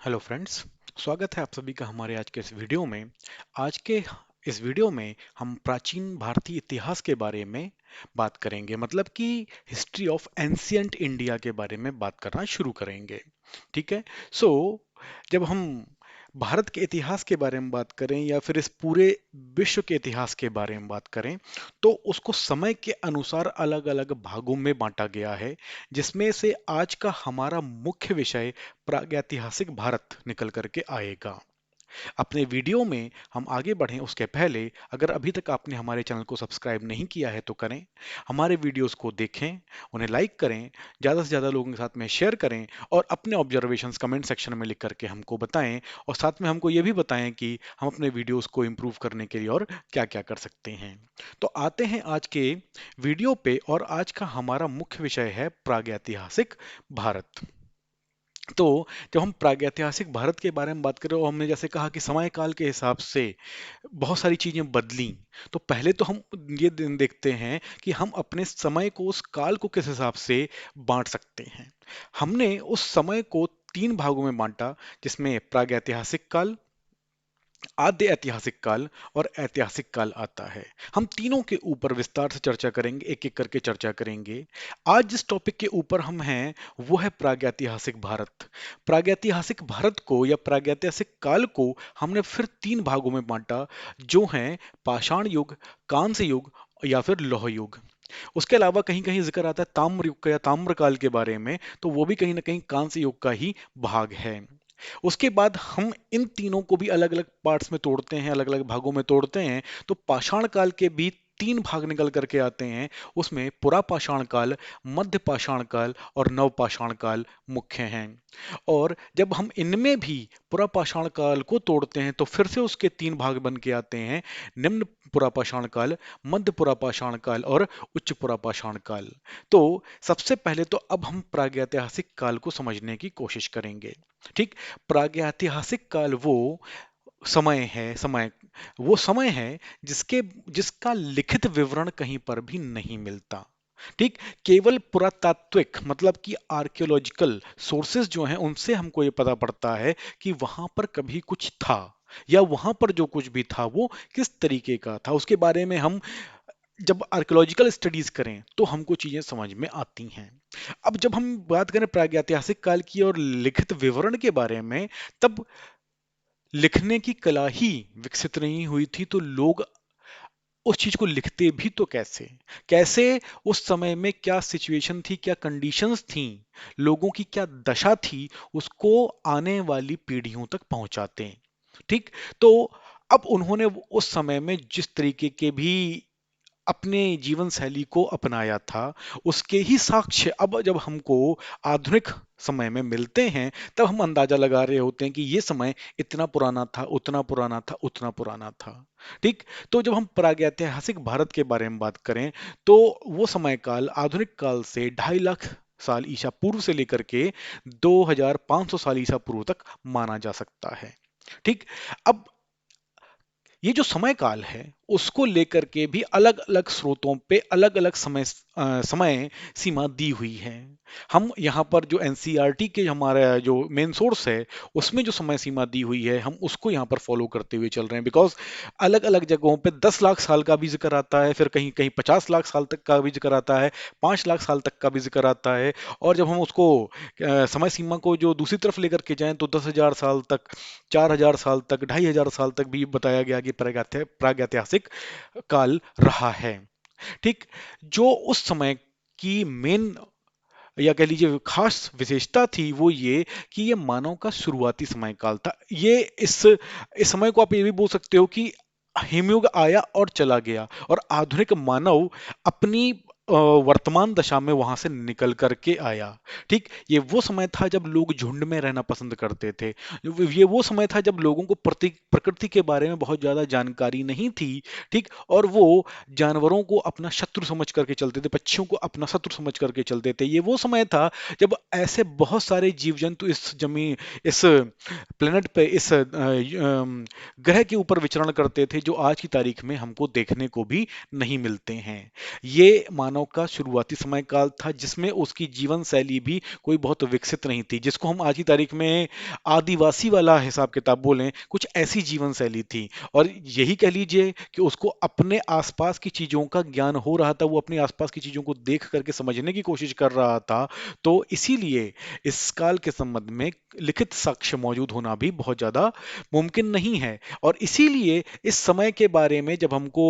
Hello friends. स्वागत है आप सभी का हमारे आज के इस वीडियो में। आज के इस वीडियो में हम प्राचीन भारतीय इतिहास के बारे में बात करेंगे, मतलब कि हिस्ट्री ऑफ एंशियंट इंडिया के बारे में बात करना शुरू करेंगे। ठीक है। सो जब हम भारत के इतिहास के बारे में बात करें या फिर इस पूरे विश्व के इतिहास के बारे में बात करें, तो उसको समय के अनुसार अलग अलग भागों में बांटा गया है, जिसमें से आज का हमारा मुख्य विषय प्रागैतिहासिक भारत निकल करके आएगा। अपने वीडियो में हम आगे बढ़ें उसके पहले, अगर अभी तक आपने हमारे चैनल को सब्सक्राइब नहीं किया है तो करें, हमारे वीडियोस को देखें, उन्हें लाइक करें, ज़्यादा से ज़्यादा लोगों के साथ में शेयर करें और अपने ऑब्जर्वेशंस कमेंट सेक्शन में लिख करके हमको बताएं, और साथ में हमको ये भी बताएं कि हम अपने वीडियोस को इम्प्रूव करने के लिए और क्या क्या कर सकते हैं। तो आते हैं आज के वीडियो पे, और आज का हमारा मुख्य विषय है प्रागैतिहासिक भारत। तो जब हम प्रागैतिहासिक भारत के बारे में बात करें और हमने जैसे कहा कि समय काल के हिसाब से बहुत सारी चीजें बदली, तो पहले तो हम ये दिन देखते हैं कि हम अपने समय को, उस काल को किस हिसाब से बांट सकते हैं। हमने उस समय को तीन भागों में बांटा, जिसमें प्रागैतिहासिक काल, आद्य ऐतिहासिक काल और ऐतिहासिक काल आता है। हम तीनों के ऊपर विस्तार से चर्चा करेंगे, एक एक करके चर्चा करेंगे। आज जिस टॉपिक के ऊपर हम हैं वो है प्रागैतिहासिक भारत। प्रागैतिहासिक भारत को या प्रागैतिहासिक काल को हमने फिर तीन भागों में बांटा, जो हैं पाषाण युग, कांस्य युग या फिर लौह युग। उसके अलावा कहीं कहीं जिक्र आता है ताम्र युग का या ताम्रकाल के बारे में, तो वो भी कहीं ना कहीं कांस्य युग का ही भाग है। उसके बाद हम इन तीनों को भी अलग अलग पार्ट्स में तोड़ते हैं, अलग अलग भागों में तोड़ते हैं, तो पाषाण काल के भी तीन भाग निकल करके आते हैं। उसमें पुरा पाषाण काल, मध्य पाषाण काल और नव पाषाण काल मुख्य हैं। और जब हम इनमें भी पुरा पाषाण काल को तोड़ते हैं तो फिर से उसके तीन भाग बन के आते हैं: निम्न पुरा पाषाण काल, मध्य पुरा पाषाण काल और उच्च पुरा पाषाण काल। तो सबसे पहले तो अब हम प्रागैतिहासिक काल को समझने की कोशिश करेंगे। ठीक। प्रागैतिहासिक काल वो समय है जिसके जिसका लिखित विवरण कहीं पर भी नहीं मिलता। ठीक। केवल पुरातात्विक, मतलब कि आर्कियोलॉजिकल सोर्सेज जो हैं उनसे हमको ये पता पड़ता है कि वहां पर कभी कुछ था, या वहां पर जो कुछ भी था वो किस तरीके का था। उसके बारे में हम जब आर्कियोलॉजिकल स्टडीज करें तो हमको चीजें समझ में आती हैं। अब जब हम बात करें प्रागैतिहासिक काल की और लिखित विवरण के बारे में, तब लिखने की कला ही विकसित नहीं हुई थी, तो लोग उस चीज को लिखते भी तो कैसे? कैसे उस समय में क्या सिचुएशन थी, क्या कंडीशंस थी, लोगों की क्या दशा थी, उसको आने वाली पीढ़ियों तक पहुंचाते हैं। ठीक। तो अब उन्होंने उस समय में जिस तरीके के भी अपने जीवन शैली को अपनाया था, उसके ही साक्ष्य अब जब हमको आधुनिक समय में मिलते हैं, तब हम अंदाजा लगा रहे होते हैं कि ये समय इतना पुराना था, उतना पुराना था, उतना पुराना था। ठीक। तो जब हम प्रागैतिहासिक भारत के बारे में बात करें, तो वो समय काल आधुनिक काल से 2.5 लाख साल ईसा पूर्व से लेकर के 2500 साल ईसा पूर्व तक माना जा सकता है। ठीक। अब ये जो समय काल है उसको लेकर के भी अलग अलग स्रोतों पे अलग अलग समय सीमा दी हुई है। हम यहाँ पर जो एनसीईआरटी के हमारा जो मेन सोर्स है उसमें जो समय सीमा दी हुई है, हम उसको यहाँ पर फॉलो करते हुए चल रहे हैं। बिकॉज अलग अलग जगहों पे 10 लाख साल का भी जिक्र आता है, फिर कहीं कहीं 50 लाख साल तक का भी जिक्र आता है, 5 लाख साल तक का भी जिक्र आता है। और जब हम उसको समय सीमा को जो दूसरी तरफ लेकर के जाएं तो 10,000 साल तक, 4,000 साल तक, 2,500 साल तक भी बताया गया कि प्रागैतिहासिक काल रहा है। ठीक। जो उस समय की मेन या कह लीजिए खास विशेषता थी वो ये कि ये मानव का शुरुआती समय काल था। ये इस समय को आप ये भी बोल सकते हो कि हिमयुग आया और चला गया, और आधुनिक मानव अपनी वर्तमान दशा में वहां से निकल करके आया। ठीक। ये वो समय था जब लोग झुंड में रहना पसंद करते थे। ये वो समय था जब लोगों को प्रकृति के बारे में बहुत ज्यादा जानकारी नहीं थी। ठीक। और वो जानवरों को अपना शत्रु समझ करके चलते थे, पक्षियों को अपना शत्रु समझ करके चलते थे। ये वो समय था जब ऐसे बहुत सारे जीव जंतु इस प्लेनेट पे, इस ग्रह के ऊपर विचरण करते थे, जो आज की तारीख में हमको देखने को भी नहीं मिलते हैं। ये मानव मानव का शुरुआती समय काल था जिसमें उसकी जीवन शैली भी कोई बहुत विकसित नहीं थी, जिसको हम आज की तारीख में आदिवासी वाला हिसाब किताब बोलें, कुछ ऐसी जीवन शैली थी। और यही कह लीजिए कि उसको अपने आसपास की चीज़ों का ज्ञान हो रहा था, वो अपने आसपास की चीज़ों को देख करके समझने की कोशिश कर रहा था। तो इसीलिए इस काल के संबंध में लिखित साक्ष्य मौजूद होना भी बहुत ज़्यादा मुमकिन नहीं है। और इसीलिए इस समय के बारे में जब हमको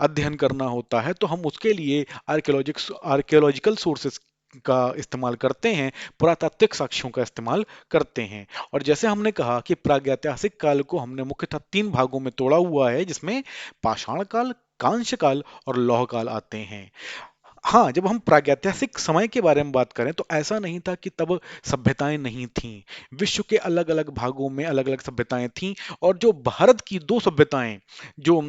अध्ययन करना होता है तो हम उसके लिए आर्कियोलॉजिकल सोर्सेस का इस्तेमाल करते हैं, पुरातात्विक साक्ष्यों का इस्तेमाल करते हैं। और जैसे हमने कहा कि प्रागैतिहासिक काल को हमने मुख्यतः 3 भागों में तोड़ा हुआ है, जिसमें पाषाण काल, कांस्य काल और लौह काल आते हैं। हाँ, जब हम प्रागैतिहासिक समय के बारे में बात करें तो ऐसा नहीं था कि तब सभ्यताएं नहीं थीं। विश्व के अलग-अलग भागों में अलग-अलग सभ्यताएं थीं, और जो भारत की 2 सभ्यताएं जो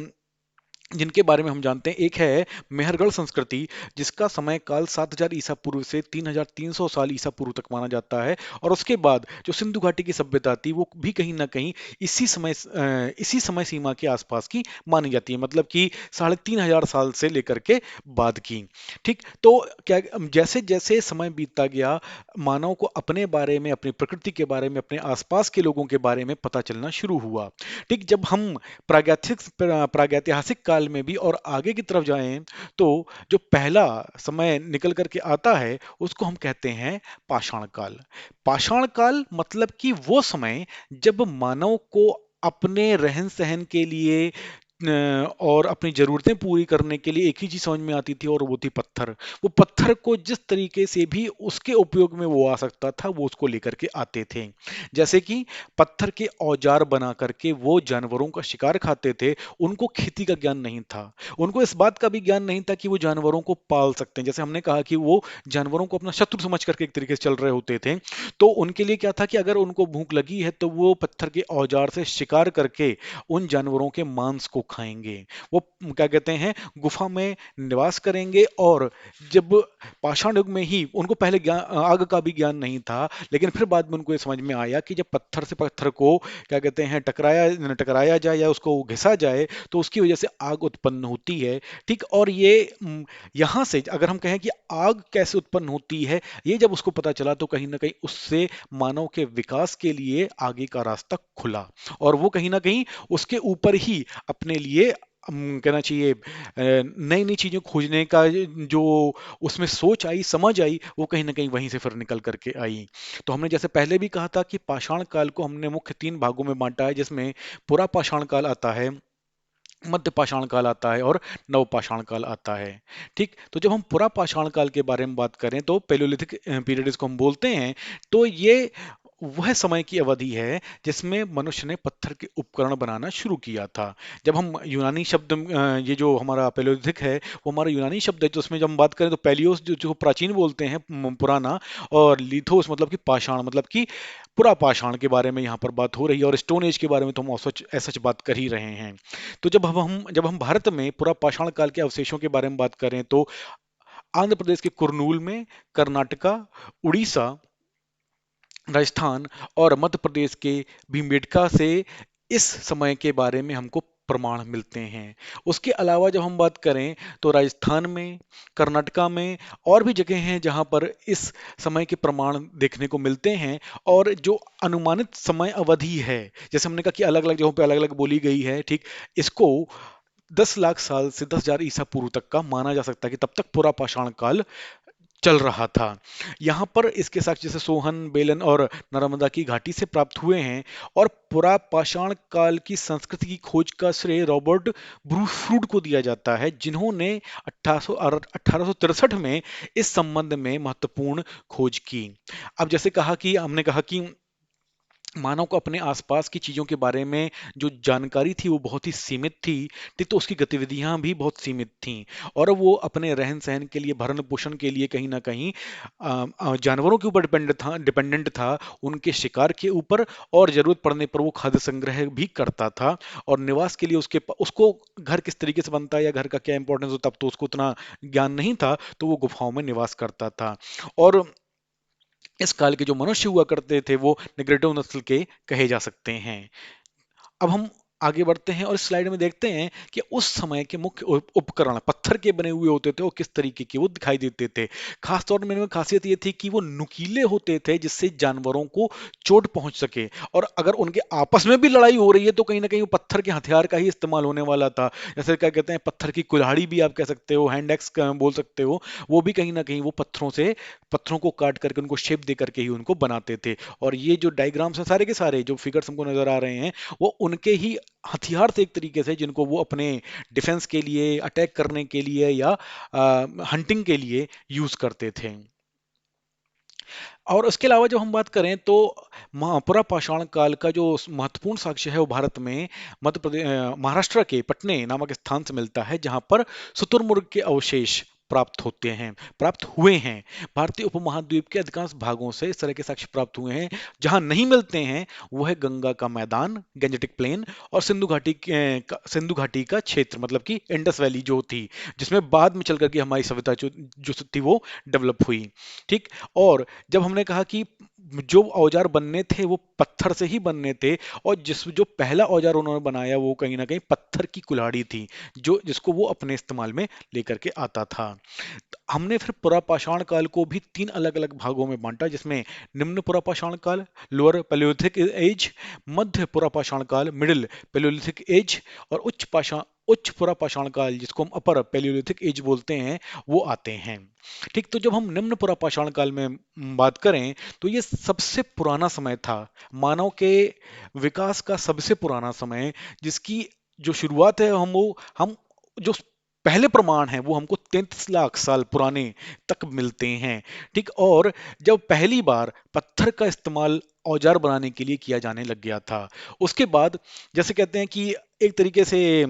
जिनके बारे में हम जानते हैं, एक है मेहरगढ़ संस्कृति, जिसका समय काल 7000 ईसा पूर्व से 3300 साल ईसा पूर्व तक माना जाता है। और उसके बाद जो सिंधु घाटी की सभ्यता थी वो भी कहीं ना कहीं इसी समय सीमा के आसपास की मानी जाती है, मतलब कि 3500 साल से लेकर के बाद की। ठीक, तो क्या जैसे जैसे समय बीतता गया, मानव को अपने बारे में, अपनी प्रकृति के बारे में, अपने आसपास के लोगों के बारे में पता चलना शुरू हुआ। ठीक, जब हम प्रागैतिहासिक काल में भी और आगे की तरफ जाएं तो जो पहला समय निकल करके आता है उसको हम कहते हैं पाषाण काल। पाषाण काल मतलब कि वो समय जब मानव को अपने रहन सहन के लिए और अपनी ज़रूरतें पूरी करने के लिए एक ही चीज़ समझ में आती थी, और वो थी पत्थर। वो पत्थर को जिस तरीके से भी उसके उपयोग में वो आ सकता था, वो उसको लेकर के आते थे। जैसे कि पत्थर के औजार बना करके वो जानवरों का शिकार खाते थे। उनको खेती का ज्ञान नहीं था। उनको इस बात का भी ज्ञान नहीं था कि वो जानवरों को पाल सकते हैं। जैसे हमने कहा कि वो जानवरों को अपना शत्रु समझ करके एक तरीके से चल रहे होते थे। तो उनके लिए क्या था कि अगर उनको भूख लगी है तो वो पत्थर के औजार से शिकार करके उन जानवरों के मांस को खाएंगे। वो क्या कहते हैं, गुफा में निवास करेंगे। और जब पाषाण युग में ही उनको पहले आग का भी ज्ञान नहीं था, लेकिन फिर बाद में उनको ये समझ में आया कि जब पत्थर से पत्थर को क्या कहते हैं टकराया टकराया जाए या उसको घिसा जाए तो उसकी वजह से आग उत्पन्न होती है। ठीक, और ये यहाँ से अगर हम कहें कि आग कैसे उत्पन्न होती है, ये जब उसको पता चला तो कहीं ना कहीं उससे मानव के विकास के लिए आगे का रास्ता खुला। और वो कहीं ना कहीं उसके ऊपर ही अपने लिए कहना चाहिए नई नई चीजें खोजने का जो उसमें सोच आई, समझ आई, वो कहीं ना कहीं वहीं से फिर निकल करके आई। तो हमने जैसे पहले भी कहा था कि पाषाण काल को हमने मुख्य 3 भागों में बांटा है, जिसमें पुरा पाषाण काल आता है, मध्य पाषाण काल आता है और नव पाषाण काल आता है। ठीक, तो जब हम पुरा पाषाण काल के बारे में बात करें तो पेलियोलिथिक पीरियड इसको हम बोलते हैं। तो ये वह समय की अवधि है जिसमें मनुष्य ने पत्थर के उपकरण बनाना शुरू किया था। जब हम यूनानी शब्द ये जो हमारा पेलियोलिथिक है वो हमारा यूनानी शब्द है, तो उसमें जब हम बात करें तो पेलियोस जो प्राचीन बोलते हैं, पुराना, और लिथोस मतलब कि पाषाण, मतलब कि पुरा पाषाण के बारे में यहाँ पर बात हो रही है। और स्टोन एज के बारे में तो हम सच बात कर ही रहे हैं। तो जब हम भारत में पुरा पाषाण काल के अवशेषों के बारे में बात करें तो आंध्र प्रदेश के कुरनूल में, कर्नाटका, उड़ीसा, राजस्थान और मध्य प्रदेश के भीमबेटका से इस समय के बारे में हमको प्रमाण मिलते हैं। उसके अलावा जब हम बात करें तो राजस्थान में, कर्नाटका में और भी जगह हैं जहां पर इस समय के प्रमाण देखने को मिलते हैं। और जो अनुमानित समय अवधि है, जैसे हमने कहा कि अलग अलग जगहों पे अलग अलग बोली गई है, ठीक, इसको 10 लाख साल से 10,000 ईसा पूर्व तक का माना जा सकता है कि तब तक पूरा पाषाण काल चल रहा था। यहाँ पर इसके साक्ष्य जैसे सोहन, बेलन और नर्मदा की घाटी से प्राप्त हुए हैं। और पुरा पाषाण काल की संस्कृति की खोज का श्रेय रॉबर्ट ब्रूफ्रूड को दिया जाता है, जिन्होंने 1863 में इस संबंध में महत्वपूर्ण खोज की। अब जैसे हमने कहा कि मानव को अपने आसपास की चीज़ों के बारे में जो जानकारी थी वो बहुत ही सीमित थी। ठीक, तो उसकी गतिविधियां भी बहुत सीमित थीं। और वो अपने रहन सहन के लिए, भरण पोषण के लिए कहीं ना कहीं जानवरों के ऊपर डिपेंडेंट था, उनके शिकार के ऊपर। और जरूरत पड़ने पर वो खाद्य संग्रह भी करता था। और निवास के लिए उसको घर किस तरीके से बनता है या घर का क्या इंपॉर्टेंस होता, तब तो उसको उतना ज्ञान नहीं था, तो वो गुफाओं में निवास करता था। और इस काल के जो मनुष्य हुआ करते थे वो निग्रेटो नस्ल के कहे जा सकते हैं। अब हम आगे बढ़ते हैं और इस स्लाइड में देखते हैं कि उस समय के मुख्य उपकरण पत्थर के बने हुए होते थे और किस तरीके के वो दिखाई देते थे। खास तौर में इनमें खासियत ये थी कि वो नुकीले होते थे जिससे जानवरों को चोट पहुंच सके, और अगर उनके आपस में भी लड़ाई हो रही है तो कहीं ना कहीं वो पत्थर के हथियार का ही इस्तेमाल होने वाला था। जैसे क्या कहते हैं, पत्थर की कुल्हाड़ी भी आप कह सकते हो, हैंड एक्स बोल सकते हो, वो भी कहीं ना कहीं वो पत्थरों को काट करके उनको शेप दे करके ही उनको बनाते थे। और ये जो डायग्राम्स हैं सारे के सारे जो फिगर्स हमको नजर आ रहे हैं, वो उनके ही हथियार थे एक तरीके से, जिनको वो अपने डिफेंस के लिए, अटैक करने के लिए या हंटिंग के लिए यूज करते थे। और उसके अलावा जब हम बात करें तो पुरा पाषाण काल का जो महत्वपूर्ण साक्ष्य है वो भारत में महाराष्ट्र के पटने नामक स्थान से मिलता है, जहां पर शुतुरमुर्ग के अवशेष प्राप्त हुए हैं। भारतीय उपमहाद्वीप के अधिकांश भागों से इस तरह के साक्ष्य प्राप्त हुए हैं। जहां नहीं मिलते हैं वो है गंगा का मैदान, गंजेटिक प्लेन, और सिंधु घाटी का क्षेत्र, मतलब कि इंडस वैली जो थी, जिसमें बाद में चल करके हमारी सभ्यता जो थी वो डेवलप हुई। ठीक। और जब हमने कहा कि जो औजार बनने थे वो पत्थर से ही बनने थे, और जो पहला औजार उन्होंने बनाया वो कहीं ना कहीं पत्थर की कुल्हाड़ी थी, जो जिसको वो अपने इस्तेमाल में लेकर के आता था। हमने फिर पुरापाषाण काल को भी तीन अलग अलग भागों में बांटा, जिसमें निम्न पुरापाषाण काल, लोअर पैलियोलिथिक एज, मध्य पुरापाषाण काल, मिडिल पैलियोलिथिक एज, और उच्च पुरापाषाण काल, जिसको हम अपर पैलियोलिथिक एज बोलते हैं, वो आते हैं। ठीक। तो जब हम निम्न पुरापाषाण काल में बात करें तो ये सबसे पुराना समय था, मानव के विकास का सबसे पुराना समय, जिसकी जो शुरुआत है हम जो पहले प्रमाण हैं वो हमको 33 लाख साल पुराने तक मिलते हैं। ठीक। और जब पहली बार पत्थर का इस्तेमाल औजार बनाने के लिए किया जाने लग गया था, उसके बाद जैसे कहते हैं कि एक तरीके से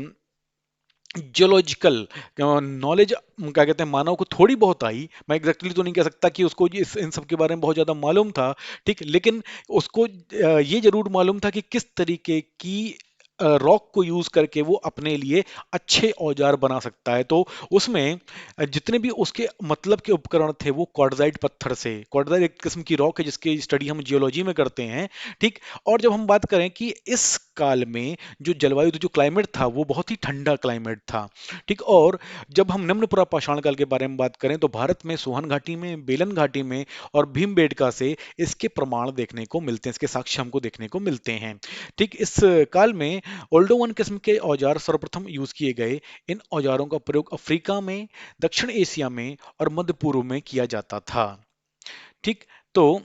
जियोलॉजिकल नॉलेज क्या कहते हैं मानव को थोड़ी बहुत आई। मैं एग्जैक्टली तो नहीं कह सकता कि उसको इन सब के बारे में बहुत ज़्यादा मालूम था। ठीक। लेकिन उसको ये जरूर मालूम था कि किस तरीके की रॉक को यूज करके वो अपने लिए अच्छे औजार बना सकता है। तो उसमें जितने भी उसके मतलब के उपकरण थे वो क्वार्ट्जाइट पत्थर से, क्वार्ट्जाइट एक किस्म की रॉक है जिसकी स्टडी हम जियोलॉजी में करते हैं। ठीक। और जब हम बात करें कि इस काल में जो जलवायु जो क्लाइमेट था वो बहुत ही ठंडा क्लाइमेट था। ठीक। और जब हम निम्न पुरा पाषाण काल के बारे में बात करें तो भारत में सोहन घाटी में, बेलन घाटी में और भीमबेटका से इसके प्रमाण देखने को मिलते हैं, इसके साक्ष्य हमको देखने को मिलते हैं। ठीक। इस काल में ओल्डोवन किस्म के औजार सर्वप्रथम यूज किए गए। इन औजारों का प्रयोग अफ्रीका में, दक्षिण एशिया में और मध्य पूर्व में किया जाता था। ठीक। तो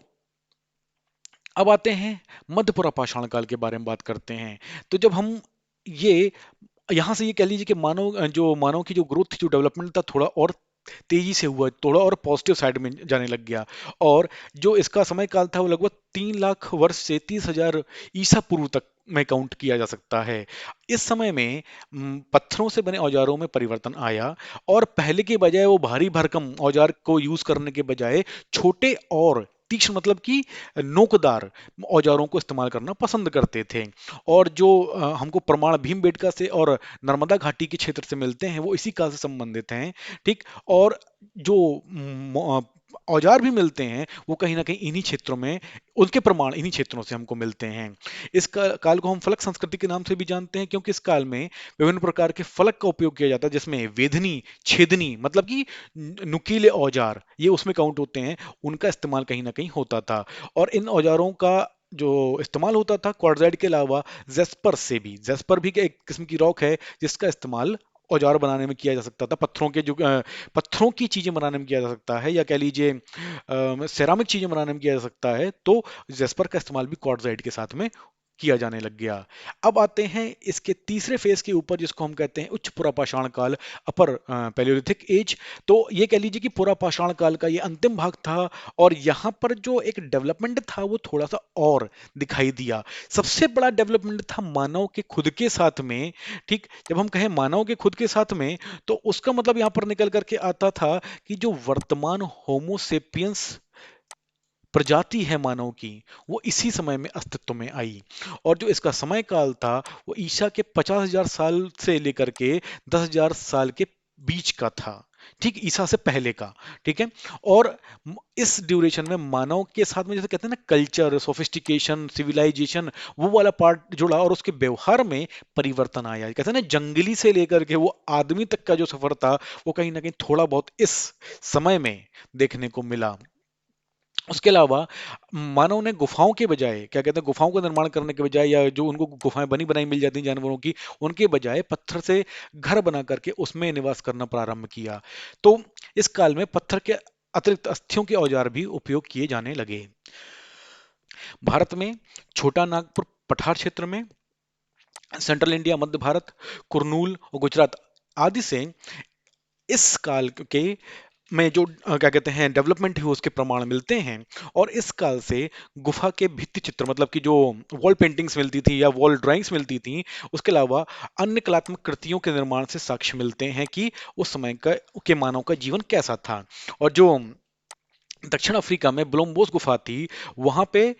अब आते हैं मध्य पुरा पाषाण काल के बारे में बात करते हैं। तो जब हम ये यहाँ से ये कह लीजिए कि मानव की जो ग्रोथ थी, जो डेवलपमेंट था, थोड़ा और तेजी से हुआ, थोड़ा और पॉजिटिव साइड में जाने लग गया। और जो इसका समय काल था वो लगभग 3 लाख वर्ष से 30,000 ईसा पूर्व तक में काउंट किया जा सकता है। इस समय में पत्थरों से बने औजारों में परिवर्तन आया, और पहले के बजाय वो भारी भरकम औजार को यूज करने के बजाय छोटे और तीक्ष्ण, मतलब कि नोकदार औजारों को इस्तेमाल करना पसंद करते थे। और जो हमको प्रमाण भीमबेटका से और नर्मदा घाटी के क्षेत्र से मिलते हैं वो इसी काल से संबंधित हैं। ठीक। और जो औजार भी मिलते हैं वो कहीं ना कहीं इन्हीं क्षेत्रों में, उनके प्रमाण इन्हीं क्षेत्रों से हमको मिलते हैं। इस काल को हम फलक संस्कृति के नाम से भी जानते हैं, क्योंकि इस काल में विभिन्न प्रकार के फलक का उपयोग किया जाता है, जिसमें वेधनी, छेदनी, मतलब कि नुकीले औजार ये उसमें काउंट होते हैं, उनका इस्तेमाल कहीं ना कहीं होता था। और इन औजारों का जो इस्तेमाल होता था क्वार्ट्जाइट के अलावा जेस्पर से भी, जेस्पर भी एक किस्म की रॉक है जिसका इस्तेमाल औजार बनाने में किया जा सकता था, पत्थरों की चीजें बनाने में किया जा सकता है, या कह लीजिए सेरामिक चीजें बनाने में किया जा सकता है। तो जेस्पर का इस्तेमाल भी क्वार्ट्जाइट के साथ में किया जाने लग गया। अब आते हैं इसके तीसरे फेज के ऊपर, जिसको हम कहते हैं उच्च पुरापाषाण काल, अपर पैलियोलिथिक एज। तो ये कह लीजिए कि पुरापाषाण काल का ये अंतिम भाग था, और यहाँ पर जो एक डेवलपमेंट था वो थोड़ा सा और दिखाई दिया। सबसे बड़ा डेवलपमेंट था मानव के खुद के साथ में। ठीक। जब हम कहें मानव के खुद के साथ में तो उसका मतलब यहाँ पर निकल करके आता था कि जो वर्तमान होमोसेपियंस प्रजाति है मानव की, वो इसी समय में अस्तित्व में आई। और जो इसका समय काल था वो ईसा के 50,000 साल से लेकर के 10,000 साल के बीच का था। ठीक, ईसा से पहले का। ठीक है। और इस ड्यूरेशन में मानव के साथ में जैसे कहते हैं ना कल्चर, सोफिस्टिकेशन, सिविलाइजेशन, वो वाला पार्ट जुड़ा और उसके व्यवहार में परिवर्तन आया। कहते हैं ना जंगली से लेकर के वो आदमी तक का जो सफर था वो कहीं ना कहीं थोड़ा बहुत इस समय में देखने को मिला। उसके अलावा मानव ने गुफाओं के बजाय, क्या कहते हैं, गुफाओं का निर्माण करने के बजाय, या जो उनको गुफाएं बनी बनाई मिल जाती हैं जानवरों की, उनके बजाय पत्थर से घर बना करके उसमें निवास करना प्रारंभ किया। तो इस काल में पत्थर के अतिरिक्त अस्थियों के औजार भी उपयोग किए जाने लगे। भारत में छोटा नागपुर पठार क्षेत्र में, सेंट्रल इंडिया, मध्य भारत, कुरनूल और गुजरात आदि से इस काल के में जो क्या कहते हैं डेवलपमेंट हुई उसके प्रमाण मिलते हैं। और इस काल से गुफा के भित्ति चित्र, मतलब कि जो वॉल पेंटिंग्स मिलती थी या वॉल ड्राइंग्स मिलती थी, उसके अलावा अन्य कलात्मक कृतियों के निर्माण से साक्ष्य मिलते हैं कि उस समय का के मानव का जीवन कैसा था। और जो दक्षिण अफ्रीका में ब्लोम्बोस गुफा थी, वहां पे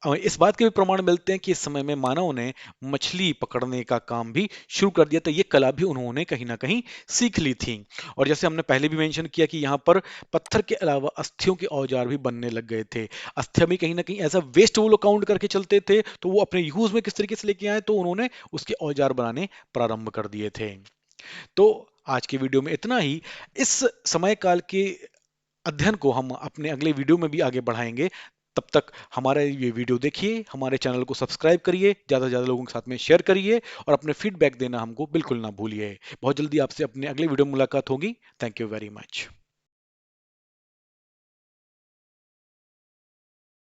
इस बात के भी प्रमाण मिलते हैं कि इस समय में मानव ने मछली पकड़ने का काम भी शुरू कर दिया था। ये कला भी उन्होंने कहीं ना कहीं सीख ली थी। और जैसे हमने पहले भी मेंशन किया कि यहाँ पर पत्थर के अलावा अस्थियों के औजार भी बनने लग गए थे। अस्थियां भी कहीं ना कहीं ऐसा वेस्ट वो लोग काउंट करके चलते थे, तो वो अपने यूज में किस तरीके से लेके आए, तो उन्होंने उसके औजार बनाने प्रारंभ कर दिए थे। तो आज के वीडियो में इतना ही। इस समय काल के अध्ययन को हम अपने अगले वीडियो में भी आगे बढ़ाएंगे। तब तक हमारा ये वीडियो देखिए, हमारे चैनल को सब्सक्राइब करिए, ज़्यादा से ज़्यादा लोगों के साथ में शेयर करिए और अपने फीडबैक देना हमको बिल्कुल ना भूलिए। बहुत जल्दी आपसे अपने अगले वीडियो में मुलाकात होगी। Thank you very much.